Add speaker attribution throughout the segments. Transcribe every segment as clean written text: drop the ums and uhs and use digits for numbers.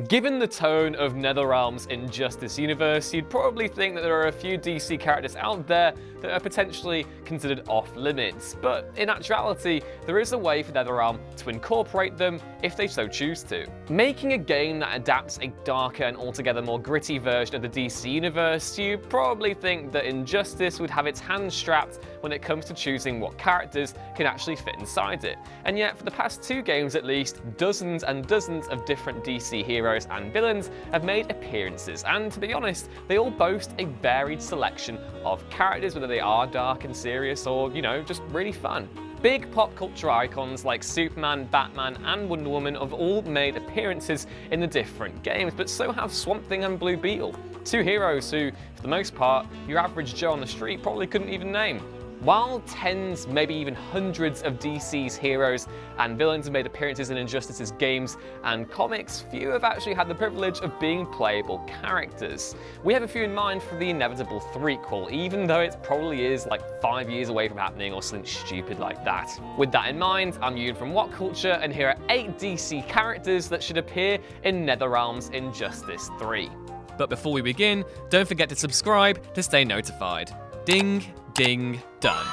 Speaker 1: Given the tone of NetherRealm's Injustice universe, you'd probably think that there are a few DC characters out there that are potentially considered off-limits, but in actuality, there is a way for NetherRealm to incorporate them if they so choose to. Making a game that adapts a darker and altogether more gritty version of the DC universe, you probably think that Injustice would have its hands strapped when it comes to choosing what characters can actually fit inside it. And yet, for the past 2 games at least, dozens and dozens of different DC heroes and villains have made appearances, and to be honest, they all boast a varied selection of characters, whether they are dark and serious or, just really fun. Big pop culture icons like Superman, Batman, and Wonder Woman have all made appearances in the different games, but so have Swamp Thing and Blue Beetle, 2 heroes who, for the most part, your average Joe on the street probably couldn't even name. While tens, maybe even hundreds of DC's heroes and villains have made appearances in Injustice's games and comics, few have actually had the privilege of being playable characters. We have a few in mind for the inevitable threequel, even though it probably is like 5 years away from happening or something stupid like that. With that in mind, I'm Yoon from What Culture, and here are 8 DC characters that should appear in NetherRealm's Injustice 3. But before we begin, don't forget to subscribe to stay notified. Ding, ding, done.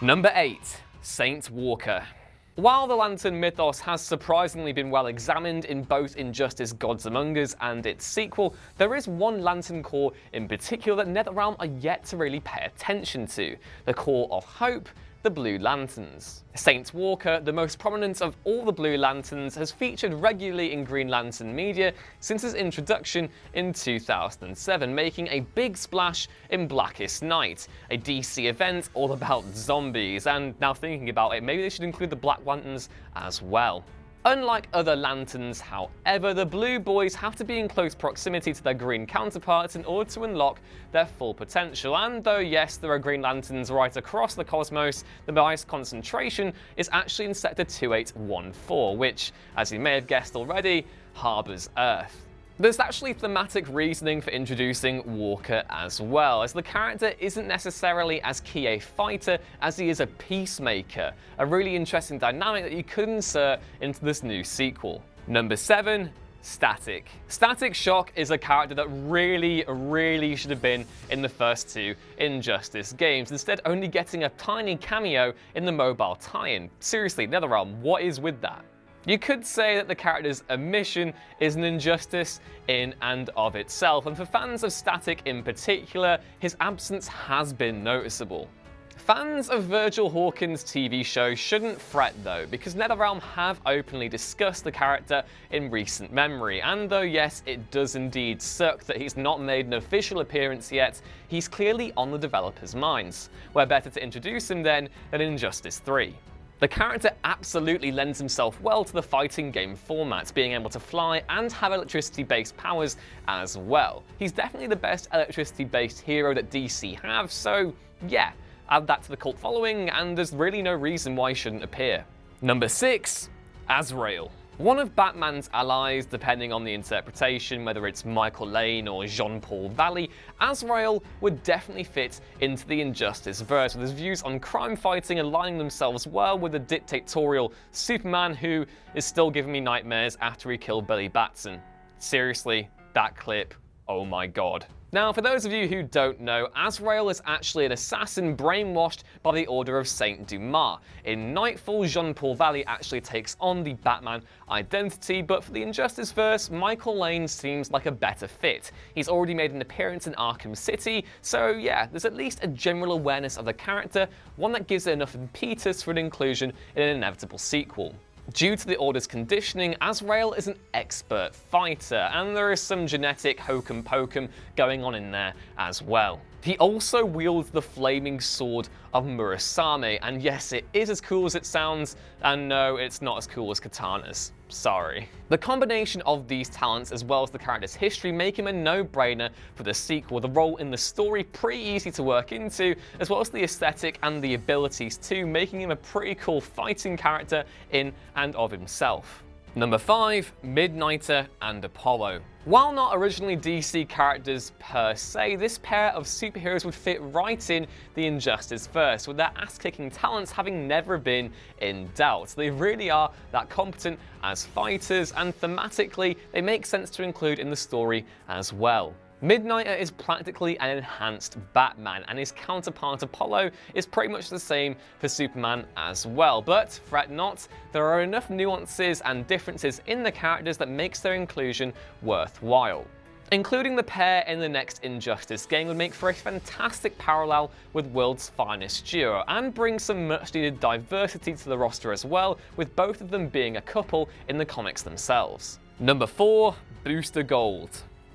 Speaker 1: Number 8. Saint Walker. While the Lantern mythos has surprisingly been well examined in both Injustice Gods Among Us and its sequel, there is one Lantern Corps in particular that NetherRealm are yet to really pay attention to, the Corps of Hope, the Blue Lanterns. Saint Walker, the most prominent of all the Blue Lanterns, has featured regularly in Green Lantern media since its introduction in 2007, making a big splash in Blackest Night, a DC event all about zombies, and now thinking about it, maybe they should include the Black Lanterns as well. Unlike other Lanterns, however, the Blue Boys have to be in close proximity to their Green counterparts in order to unlock their full potential, and though yes, there are Green Lanterns right across the cosmos, the highest concentration is actually in Sector 2814, which, as you may have guessed already, harbours Earth. There's actually thematic reasoning for introducing Walker as well, as the character isn't necessarily as key a fighter as he is a peacemaker, a really interesting dynamic that you could insert into this new sequel. Number 7. Static. Static Shock is a character that really should have been in the first 2 Injustice games, instead only getting a tiny cameo in the mobile tie-in. Seriously, NetherRealm, what is with that? You could say that the character's omission is an injustice in and of itself, and for fans of Static in particular, his absence has been noticeable. Fans of Virgil Hawkins' TV show shouldn't fret though, because NetherRealm have openly discussed the character in recent memory, and though yes, it does indeed suck that he's not made an official appearance yet, he's clearly on the developers' minds. Where better to introduce him then than in Injustice 3. The character absolutely lends himself well to the fighting game format, being able to fly and have electricity-based powers as well. He's definitely the best electricity-based hero that DC have, so yeah, add that to the cult following and there's really no reason why he shouldn't appear. Number 6. Azrael. One of Batman's allies, depending on the interpretation, whether it's Michael Lane or Jean-Paul Valley, Azrael would definitely fit into the Injustice verse, with his views on crime fighting aligning themselves well with the dictatorial Superman who is still giving me nightmares after he killed Billy Batson. Seriously, that clip, oh my god. Now, for those of you who don't know, Azrael is actually an assassin brainwashed by the Order of Saint Dumas. In Nightfall, Jean-Paul Valley actually takes on the Batman identity, but for the Injustice verse, Michael Lane seems like a better fit. He's already made an appearance in Arkham City, so yeah, there's at least a general awareness of the character, one that gives it enough impetus for an inclusion in an inevitable sequel. Due to the Order's conditioning, Azrael is an expert fighter, and there is some genetic hokum pokum going on in there as well. He also wields the flaming sword of Murasame, and yes, it is as cool as it sounds, and no, it's not as cool as katanas. Sorry. The combination of these talents as well as the character's history make him a no-brainer for the sequel, the role in the story pretty easy to work into, as well as the aesthetic and the abilities too, making him a pretty cool fighting character in and of himself. Number 5, Midnighter and Apollo. While not originally DC characters per se, this pair of superheroes would fit right in the Injustice verse, with their ass-kicking talents having never been in doubt. They really are that competent as fighters, and thematically, they make sense to include in the story as well. Midnighter is practically an enhanced Batman, and his counterpart Apollo is pretty much the same for Superman as well. But fret not, there are enough nuances and differences in the characters that makes their inclusion worthwhile. Including the pair in the next Injustice game would make for a fantastic parallel with World's Finest duo, and bring some much needed diversity to the roster as well, with both of them being a couple in the comics themselves. Number 4, Booster Gold.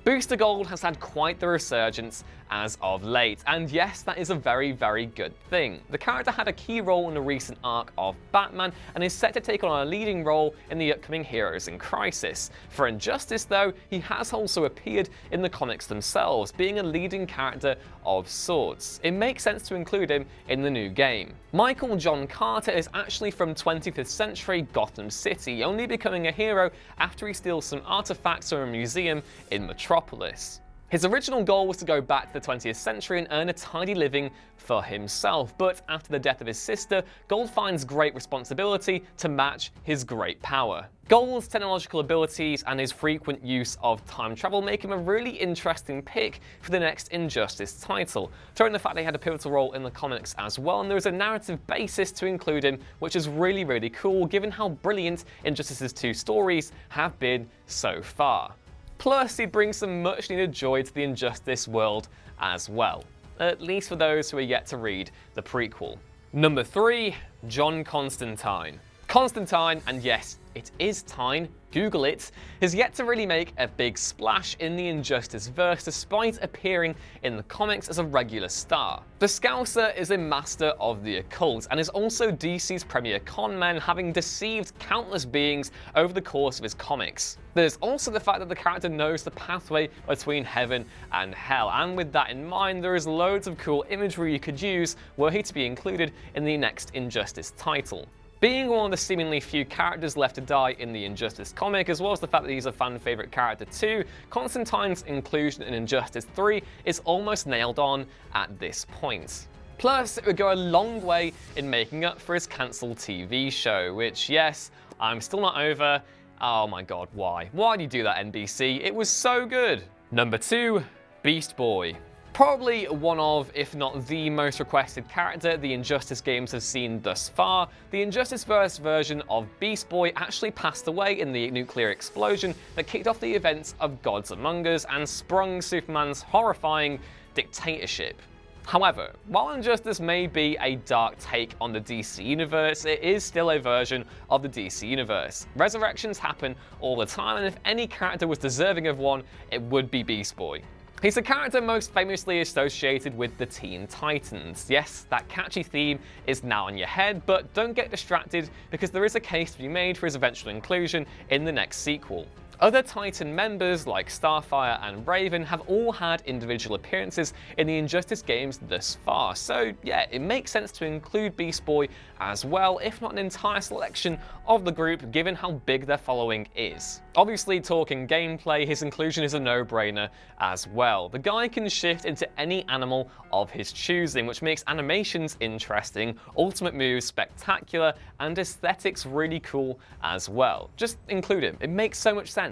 Speaker 1: Booster Gold has had quite the resurgence as of late, and yes, that is a very, very good thing. The character had a key role in a recent arc of Batman, and is set to take on a leading role in the upcoming Heroes in Crisis. For Injustice though, he has also appeared in the comics themselves, being a leading character of sorts. It makes sense to include him in the new game. Michael John Carter is actually from 25th century Gotham City, only becoming a hero after he steals some artifacts from a museum in Metropolis. His original goal was to go back to the 20th century and earn a tidy living for himself, but after the death of his sister, Gold finds great responsibility to match his great power. Gold's technological abilities and his frequent use of time travel make him a really interesting pick for the next Injustice title, throwing the fact that he had a pivotal role in the comics as well, and there is a narrative basis to include him, which is really, really cool given how brilliant Injustice's 2 stories have been so far. Plus, he brings some much needed joy to the Injustice world as well, at least for those who are yet to read the prequel. Number 3, John Constantine. Constantine, and yes, it is Tyne, Google it, has yet to really make a big splash in the Injustice verse despite appearing in the comics as a regular star. The Scouser is a master of the occult and is also DC's premier con-man, having deceived countless beings over the course of his comics. There's also the fact that the character knows the pathway between heaven and hell, and with that in mind, there is loads of cool imagery you could use were he to be included in the next Injustice title. Being one of the seemingly few characters left to die in the Injustice comic, as well as the fact that he's a fan favourite character too, Constantine's inclusion in Injustice 3 is almost nailed on at this point. Plus, it would go a long way in making up for his cancelled TV show, which, yes, I'm still not over. Oh my god, why? Why do you do that, NBC? It was so good! Number 2, Beast Boy. Probably one of, if not the most requested character the Injustice games have seen thus far, the Injustice-verse version of Beast Boy actually passed away in the nuclear explosion that kicked off the events of Gods Among Us and sprung Superman's horrifying dictatorship. However, while Injustice may be a dark take on the DC universe, it is still a version of the DC universe. Resurrections happen all the time, and if any character was deserving of one, it would be Beast Boy. He's a character most famously associated with the Teen Titans. Yes, that catchy theme is now in your head, but don't get distracted because there is a case to be made for his eventual inclusion in the next sequel. Other Titan members like Starfire and Raven have all had individual appearances in the Injustice games thus far, so yeah, it makes sense to include Beast Boy as well, if not an entire selection of the group given how big their following is. Obviously, talking gameplay, his inclusion is a no-brainer as well. The guy can shift into any animal of his choosing, which makes animations interesting, ultimate moves spectacular, and aesthetics really cool as well. Just include him, it makes so much sense.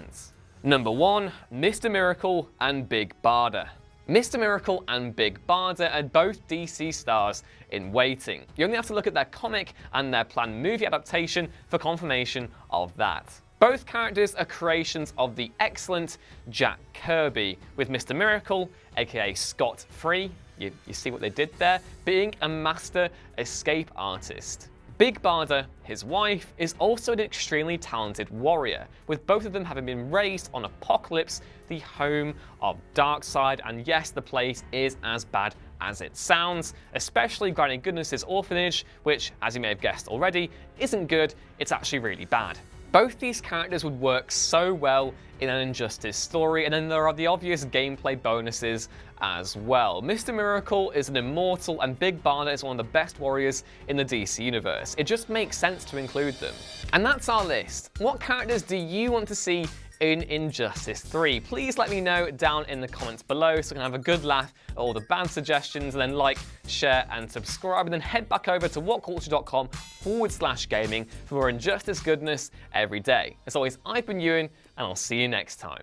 Speaker 1: Number 1, Mr. Miracle and Big Barda. Mr. Miracle and Big Barda are both DC stars in waiting. You only have to look at their comic and their planned movie adaptation for confirmation of that. Both characters are creations of the excellent Jack Kirby, with Mr. Miracle, aka Scott Free, you see what they did there, being a master escape artist. Big Barda, his wife, is also an extremely talented warrior, with both of them having been raised on Apokolips, the home of Darkseid, and yes, the place is as bad as it sounds, especially Granny Goodness's orphanage, which, as you may have guessed already, isn't good, it's actually really bad. Both these characters would work so well in an Injustice story, and then there are the obvious gameplay bonuses as well. Mr. Miracle is an immortal, and Big Barda is one of the best warriors in the DC universe. It just makes sense to include them. And that's our list. What characters do you want to see in Injustice 3? Please let me know down in the comments below so I can have a good laugh at all the bad suggestions, and then like, share, and subscribe, and then head back over to whatculture.com/gaming for more Injustice goodness every day. As always, I've been Ewan, and I'll see you next time.